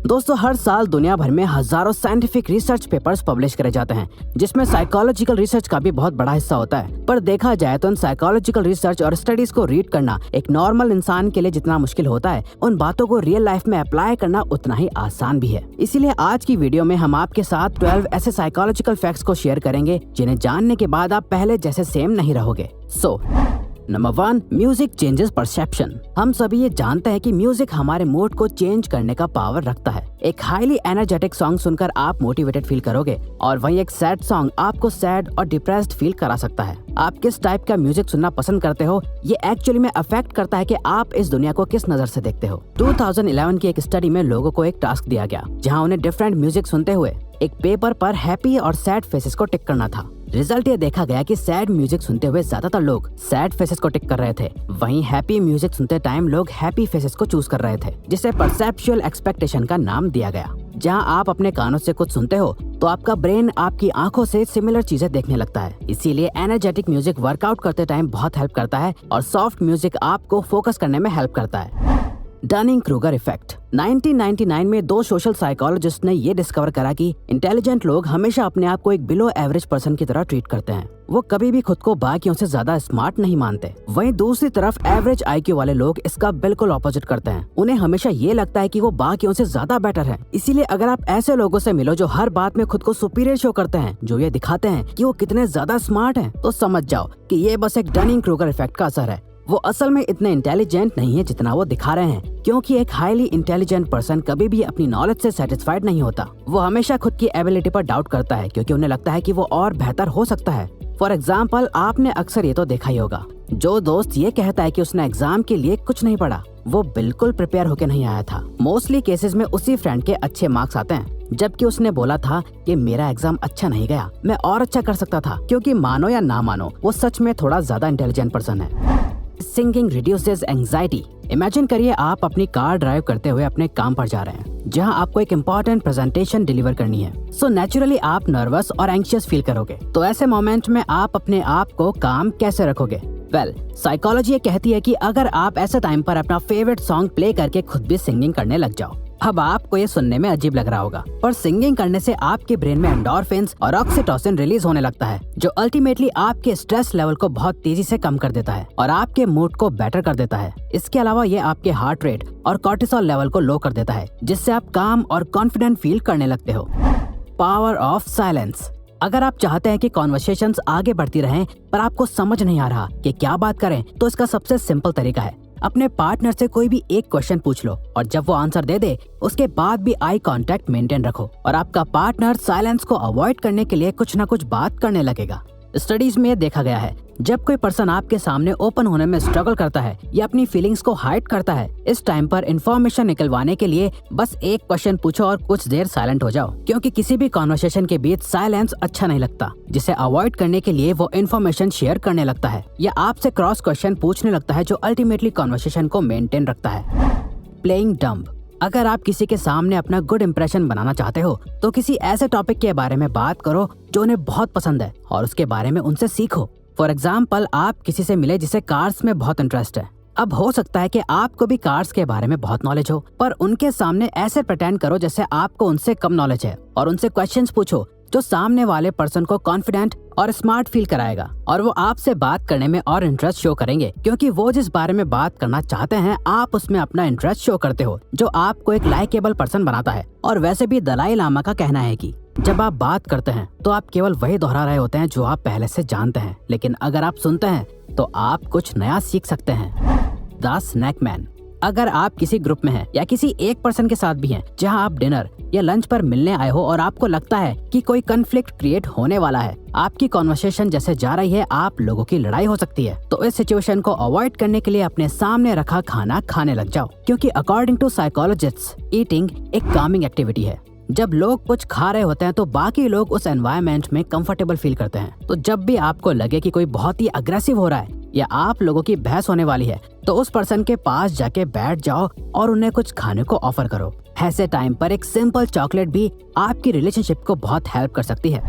दोस्तों, हर साल दुनिया भर में हजारों साइंटिफिक रिसर्च पेपर्स पब्लिश करे जाते हैं, जिसमें साइकोलॉजिकल रिसर्च का भी बहुत बड़ा हिस्सा होता है। पर देखा जाए तो इन साइकोलॉजिकल रिसर्च और स्टडीज को रीड करना एक नॉर्मल इंसान के लिए जितना मुश्किल होता है, उन बातों को रियल लाइफ में अप्लाई करना उतना ही आसान भी है। इसीलिए आज की वीडियो में हम आपके साथ 12 ऐसे साइकोलॉजिकल फैक्ट्स को शेयर करेंगे जिन्हें जानने के बाद आप पहले जैसे सेम नहीं रहोगे। Number 1, music changes perception. हम सभी ये जानते हैं कि म्यूजिक हमारे मूड को चेंज करने का पावर रखता है। एक हाईली एनर्जेटिक सॉन्ग सुनकर आप मोटिवेटेड फील करोगे और वहीं एक सैड सॉन्ग आपको सैड और डिप्रेस्ड फील करा सकता है। आप किस टाइप का म्यूजिक सुनना पसंद करते हो, ये एक्चुअली में अफेक्ट करता है कि आप इस दुनिया को किस नजर से देखते हो। 2011 की एक स्टडी में लोगों को एक टास्क दिया गया, जहाँ उन्हें डिफरेंट म्यूजिक सुनते हुए एक पेपर पर हैप्पी और सैड फेसेस को टिक करना था। रिजल्ट ये देखा गया कि सैड म्यूजिक सुनते हुए ज्यादातर लोग सैड फेसेस को टिक कर रहे थे, वहीं हैप्पी म्यूजिक सुनते टाइम लोग हैप्पी फेसेस को चूज कर रहे थे, जिसे परसेप्चुअल एक्सपेक्टेशन का नाम दिया गया। जहां आप अपने कानों से कुछ सुनते हो तो आपका ब्रेन आपकी आंखों से सिमिलर चीजें देखने लगता है। इसीलिए एनर्जेटिक म्यूजिक वर्कआउट करते टाइम बहुत हेल्प करता है और सॉफ्ट म्यूजिक आपको फोकस करने में हेल्प करता है। Dunning Kruger effect. 1999 में 2 सोशल साइकोलॉजिस्ट ने ये डिस्कवर करा कि इंटेलिजेंट लोग हमेशा अपने आप को एक बिलो एवरेज पर्सन की तरह ट्रीट करते हैं। वो कभी भी खुद को बाकियों से ज्यादा स्मार्ट नहीं मानते। वहीं दूसरी तरफ एवरेज आईक्यू वाले लोग इसका बिल्कुल ऑपोजिट करते हैं। उन्हें हमेशा ये लगता है कि वो बाकियों से ज्यादा बेटर है। इसीलिए अगर आप ऐसे लोगों से मिलो जो हर बात में खुद को सुपीरियर शो करते हैं, जो ये दिखाते हैं कि वो कितने ज्यादा स्मार्ट हैं, तो समझ जाओ कि ये बस एक डनिंग-क्रूगर इफेक्ट का असर है। वो असल में इतने इंटेलिजेंट नहीं है जितना वो दिखा रहे हैं, क्योंकि एक हाईली इंटेलिजेंट पर्सन कभी भी अपनी नॉलेज से सेटिस्फाइड नहीं होता। वो हमेशा खुद की एबिलिटी पर डाउट करता है, क्योंकि उन्हें लगता है कि वो और बेहतर हो सकता है। फॉर एग्जाम्पल, आपने अक्सर ये तो देखा ही होगा, जो दोस्त ये कहता है कि उसने एग्जाम के लिए कुछ नहीं पढ़ा, वो बिल्कुल प्रिपेयर होके नहीं आया था। मोस्टली केसेस में उसी फ्रेंड के अच्छे मार्क्स आते हैं, जबकि उसने बोला था कि मेरा एग्जाम अच्छा नहीं गया, मैं और अच्छा कर सकता था। क्योंकि मानो या ना मानो, वो सच में थोड़ा ज्यादा इंटेलिजेंट पर्सन है। Singing reduces anxiety. इमेजिन करिए आप अपनी कार ड्राइव करते हुए अपने काम पर जा रहे हैं, जहां आपको एक इम्पोर्टेंट प्रेजेंटेशन डिलीवर करनी है। सो नेचुरली आप नर्वस और एंग्शियस फील करोगे। तो ऐसे मोमेंट में आप अपने आप को काम कैसे रखोगे? साइकोलॉजी ये कहती है कि अगर आप ऐसे टाइम पर अपना फेवरेट सॉन्ग प्ले करके खुद भी सिंगिंग करने लग जाओ। अब आपको ये सुनने में अजीब लग रहा होगा, पर सिंगिंग करने से आपके ब्रेन में एंडोर्फिन्स और ऑक्सीटोसिन रिलीज होने लगता है, जो अल्टीमेटली आपके स्ट्रेस लेवल को बहुत तेजी से कम कर देता है और आपके मूड को बेटर कर देता है। इसके अलावा ये आपके हार्ट रेट और कॉर्टिसोल लेवल को लो कर देता है, जिससे आप काम और कॉन्फिडेंट फील करने लगते हो। Power of silence. अगर आप चाहते हैं कि कॉन्वर्सेशंस आगे बढ़ती रहें पर आपको समझ नहीं आ रहा कि क्या बात करें, तो इसका सबसे सिंपल तरीका है अपने पार्टनर से कोई भी एक क्वेश्चन पूछ लो और जब वो आंसर दे दे, उसके बाद भी आई कांटेक्ट मेंटेन रखो और आपका पार्टनर साइलेंस को अवॉइड करने के लिए कुछ न कुछ बात करने लगेगा। स्टडीज में देखा गया है, जब कोई पर्सन आपके सामने ओपन होने में स्ट्रगल करता है या अपनी फीलिंग्स को हाइड करता है, इस टाइम पर इंफॉर्मेशन निकलवाने के लिए बस एक क्वेश्चन पूछो और कुछ देर साइलेंट हो जाओ, क्योंकि किसी भी कॉन्वर्सेशन के बीच साइलेंस अच्छा नहीं लगता, जिसे अवॉइड करने के लिए वो इन्फॉर्मेशन शेयर करने लगता है या आपसे क्रॉस क्वेश्चन पूछने लगता है, जो अल्टीमेटली कॉन्वर्सेशन को मेंटेन रखता है। Playing dumb. अगर आप किसी के सामने अपना गुड इंप्रेशन बनाना चाहते हो, तो किसी ऐसे टॉपिक के बारे में बात करो जो उन्हें बहुत पसंद है और उसके बारे में उनसे सीखो। फॉर एग्जाम्पल, आप किसी से मिले जिसे कार्स में बहुत इंटरेस्ट है। अब हो सकता है कि आपको भी कार्स के बारे में बहुत नॉलेज हो, पर उनके सामने ऐसे प्रिटेंड करो जैसे आपको उनसे कम नॉलेज है और उनसे क्वेश्चंस पूछो जो सामने वाले पर्सन को कॉन्फिडेंट और स्मार्ट फील कराएगा और वो आपसे बात करने में और इंटरेस्ट शो करेंगे, क्योंकि वो जिस बारे में बात करना चाहते हैं आप उसमें अपना इंटरेस्ट शो करते हो, जो आपको एक लाइकेबल पर्सन बनाता है। और वैसे भी दलाई लामा का कहना है कि जब आप बात करते हैं तो आप केवल वही दोहरा रहे होते हैं जो आप पहले से जानते हैं, लेकिन अगर आप सुनते हैं तो आप कुछ नया सीख सकते हैं। The snake man. अगर आप किसी ग्रुप में हैं या किसी एक पर्सन के साथ भी हैं जहां आप डिनर या लंच पर मिलने आए हो और आपको लगता है कि कोई कन्फ्लिक्ट क्रिएट होने वाला है, आपकी कॉन्वर्सेशन जैसे जा रही है आप लोगों की लड़ाई हो सकती है, तो इस सिचुएशन को अवॉइड करने के लिए अपने सामने रखा खाना खाने लग जाओ, क्योंकि अकॉर्डिंग टू साइकोलॉजिस्ट्स ईटिंग एक कामिंग एक्टिविटी है। जब लोग कुछ खा रहे होते हैं तो बाकी लोग उस एनवायरनमेंट में कंफर्टेबल फील करते हैं। तो जब भी आपको लगे कि कोई बहुत ही अग्रेसिव हो रहा है या आप लोगों की बहस होने वाली है, तो उस पर्सन के पास जाके बैठ जाओ और उन्हें कुछ खाने को ऑफर करो। ऐसे टाइम पर एक सिंपल चॉकलेट भी आपकी रिलेशनशिप को बहुत हेल्प कर सकती है।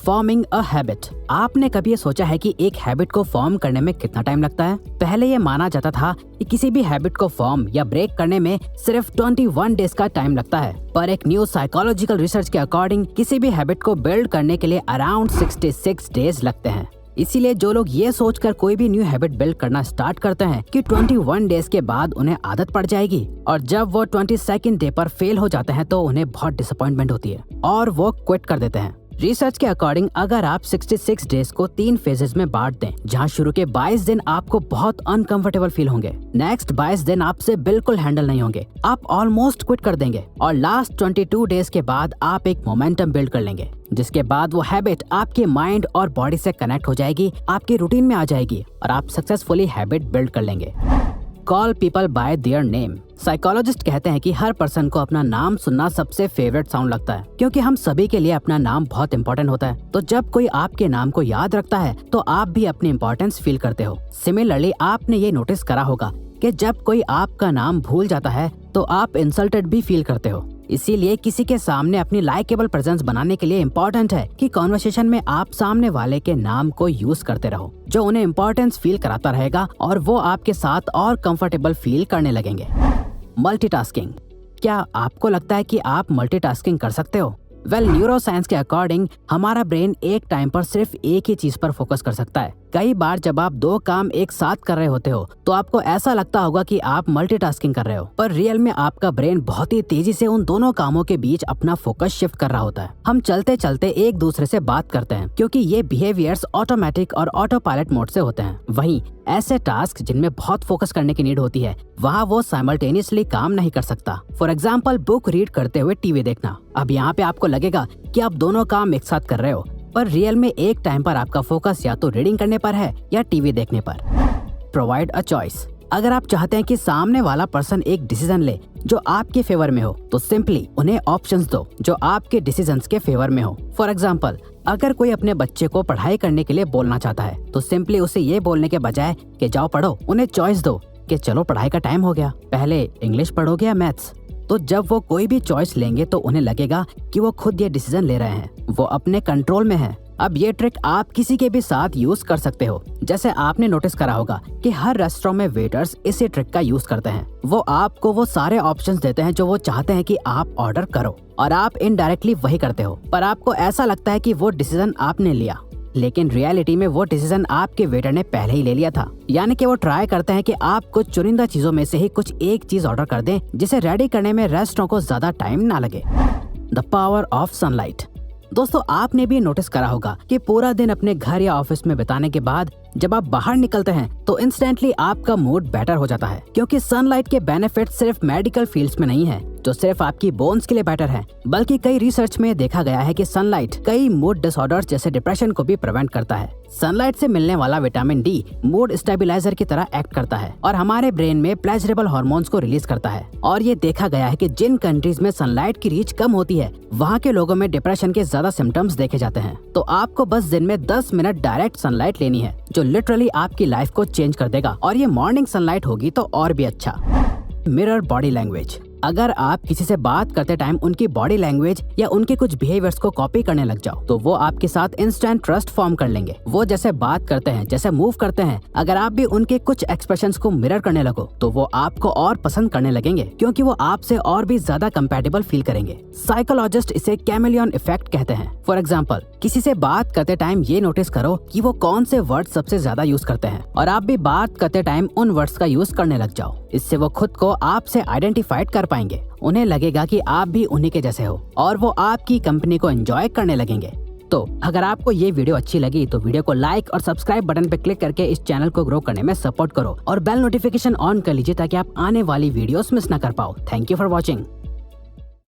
Forming a habit. आपने कभी ये सोचा है कि एक हैबिट को फॉर्म करने में कितना टाइम लगता है? पहले ये माना जाता था कि किसी भी हैबिट को फॉर्म या ब्रेक करने में सिर्फ 21 डेज का टाइम लगता है, पर एक न्यू साइकोलॉजिकल रिसर्च के अकॉर्डिंग किसी भी हैबिट को बिल्ड करने के लिए अराउंड 66 डेज लगते हैं। इसीलिए जो लोग ये सोचकर कोई भी न्यू हैबिट बिल्ड करना स्टार्ट करते हैं कि 21 डेज के बाद उन्हें आदत पड़ जाएगी, और जब वो 22nd डे पर फेल हो जाते हैं तो उन्हें बहुत डिसअपॉइंटमेंट होती है और वो क्विट कर देते हैं। रिसर्च के अकॉर्डिंग अगर आप 66 डेज को 3 फेजेस में बांट दें, जहां शुरू के 22 दिन आपको बहुत अनकंफर्टेबल फील होंगे, नेक्स्ट 22 दिन आपसे बिल्कुल हैंडल नहीं होंगे, आप ऑलमोस्ट क्विट कर देंगे, और लास्ट 22 डेज के बाद आप एक मोमेंटम बिल्ड कर लेंगे, जिसके बाद वो हैबिट आपके माइंड और बॉडी से कनेक्ट हो जाएगी, आपकी रूटीन में आ जाएगी और आप सक्सेसफुली हैबिट बिल्ड कर लेंगे। Call people bye their name. Psychologist कहते हैं कि हर पर्सन को अपना नाम सुनना सबसे फेवरेट साउंड लगता है, क्योंकि हम सभी के लिए अपना नाम बहुत इंपॉर्टेंट होता है। तो जब कोई आपके नाम को याद रखता है तो आप भी अपनी इंपॉर्टेंस फील करते हो। सिमिलरली आपने ये नोटिस करा होगा कि जब कोई आपका नाम भूल जाता है तो आप इंसल्टेड भी फील करते हो। इसीलिए किसी के सामने अपनी लाइकेबल प्रेजेंस बनाने के लिए इम्पोर्टेंट है कि कॉन्वर्सेशन में आप सामने वाले के नाम को यूज करते रहो, जो उन्हें इम्पोर्टेंस फील कराता रहेगा और वो आपके साथ और कंफर्टेबल फील करने लगेंगे। मल्टीटास्किंग। क्या आपको लगता है कि आप मल्टीटास्किंग कर सकते हो? न्यूरो साइंस के अकॉर्डिंग हमारा ब्रेन एक टाइम पर सिर्फ एक ही चीज पर फोकस कर सकता है। कई बार जब आप 2 काम एक साथ कर रहे होते हो तो आपको ऐसा लगता होगा कि आप मल्टीटास्किंग कर रहे हो, पर रियल में आपका ब्रेन बहुत ही तेजी से उन दोनों कामों के बीच अपना फोकस शिफ्ट कर रहा होता है। हम चलते चलते एक दूसरे से बात करते हैं क्योंकि ये बिहेवियर्स ऑटोमेटिक और ऑटो पायलट मोड से होते हैं। वहीं ऐसे टास्क जिनमें बहुत फोकस करने की नीड होती है, वहाँ वो साइमल्टेनियसली काम नहीं कर सकता। फॉर एग्जाम्पल बुक रीड करते हुए टीवी देखना। अब यहाँ पे आपको लगेगा कि आप दोनों काम एक साथ कर रहे हो, पर रियल में एक टाइम पर आपका फोकस या तो रीडिंग करने पर है या टीवी देखने पर। Provide a choice. अगर आप चाहते हैं कि सामने वाला पर्सन एक डिसीजन ले जो आपके फेवर में हो, तो सिंपली उन्हें ऑप्शंस दो जो आपके डिसीजंस के फेवर में हो। फॉर एग्जाम्पल, अगर कोई अपने बच्चे को पढ़ाई करने के लिए बोलना चाहता है तो सिंपली उसे ये बोलने के बजाय कि जाओ पढ़ो, उन्हें चॉइस दो कि चलो पढ़ाई का टाइम हो गया, पहले इंग्लिश पढ़ोगे या मैथ्स। तो जब वो कोई भी चॉइस लेंगे तो उन्हें लगेगा कि वो खुद ये डिसीजन ले रहे हैं, वो अपने कंट्रोल में है। अब ये ट्रिक आप किसी के भी साथ यूज कर सकते हो। जैसे आपने नोटिस करा होगा कि हर रेस्टोरेंट में वेटर्स इसी ट्रिक का यूज करते हैं। वो आपको वो सारे ऑप्शंस देते हैं जो वो चाहते हैं कि आप ऑर्डर करो, और आप इनडायरेक्टली वही करते हो, पर आपको ऐसा लगता है कि वो डिसीजन आपने लिया, लेकिन रियलिटी में वो डिसीजन आपके वेटर ने पहले ही ले लिया था। यानी कि वो ट्राई करते हैं कि आप कुछ चुनिंदा चीजों में से ही कुछ एक चीज ऑर्डर कर दें जिसे रेडी करने में रेस्टोरेंट को ज्यादा टाइम ना लगे। The power of sunlight. दोस्तों, आपने भी नोटिस करा होगा कि पूरा दिन अपने घर या ऑफिस में बिताने के बाद जब आप बाहर निकलते हैं तो इंस्टेंटली आपका मूड बेटर हो जाता है, क्योंकि सनलाइट के बेनिफिट सिर्फ मेडिकल फील्ड्स में नहीं है जो सिर्फ आपकी बोन्स के लिए बेटर है, बल्कि कई रिसर्च में देखा गया है कि सनलाइट कई मूड डिसऑर्डर्स जैसे डिप्रेशन को भी प्रिवेंट करता है। सनलाइट से मिलने वाला विटामिन डी मूड स्टेबलाइजर की तरह एक्ट करता है और हमारे ब्रेन में प्लेजरेबल हार्मोन्स को रिलीज करता है। और ये देखा गया है कि जिन कंट्रीज में सनलाइट की रीच कम होती है, वहाँ के लोगों में डिप्रेशन के ज्यादा सिम्टम्स देखे जाते हैं। तो आपको बस दिन में 10 मिनट डायरेक्ट सनलाइट लेनी है, जो लिटरली आपकी लाइफ को चेंज कर देगा, और ये मॉर्निंग सनलाइट होगी तो और भी अच्छा। Mirror body language. अगर आप किसी से बात करते टाइम उनकी बॉडी लैंग्वेज या उनके कुछ बिहेवियर्स को कॉपी करने लग जाओ तो वो आपके साथ इंस्टेंट ट्रस्ट फॉर्म कर लेंगे। वो जैसे बात करते हैं, जैसे मूव करते हैं, अगर आप भी उनके कुछ एक्सप्रेशंस को मिरर करने लगो तो वो आपको और पसंद करने लगेंगे, क्योंकि वो आपसे और भी ज्यादा कंपैटिबल फील करेंगे। साइकोलॉजिस्ट इसे कैमेलियन इफेक्ट कहते हैं। फॉर एग्जाम्पल, किसी से बात करते टाइम ये नोटिस करो कि वो कौन से वर्ड सबसे ज्यादा यूज करते हैं, और आप भी बात करते टाइम उन वर्ड्स का यूज करने लग जाओ। इससे वो खुद को आपसे आइडेंटिफाइड कर पाएंगे, उन्हें लगेगा कि आप भी उन्हीं के जैसे हो, और वो आपकी कंपनी को एंजॉय करने लगेंगे। तो अगर आपको ये वीडियो अच्छी लगी तो वीडियो को लाइक और सब्सक्राइब बटन पे क्लिक करके इस चैनल को ग्रो करने में सपोर्ट करो, और बेल नोटिफिकेशन ऑन कर लीजिए ताकि आप आने वाली वीडियोस मिस ना कर पाओ। Thank you for watching.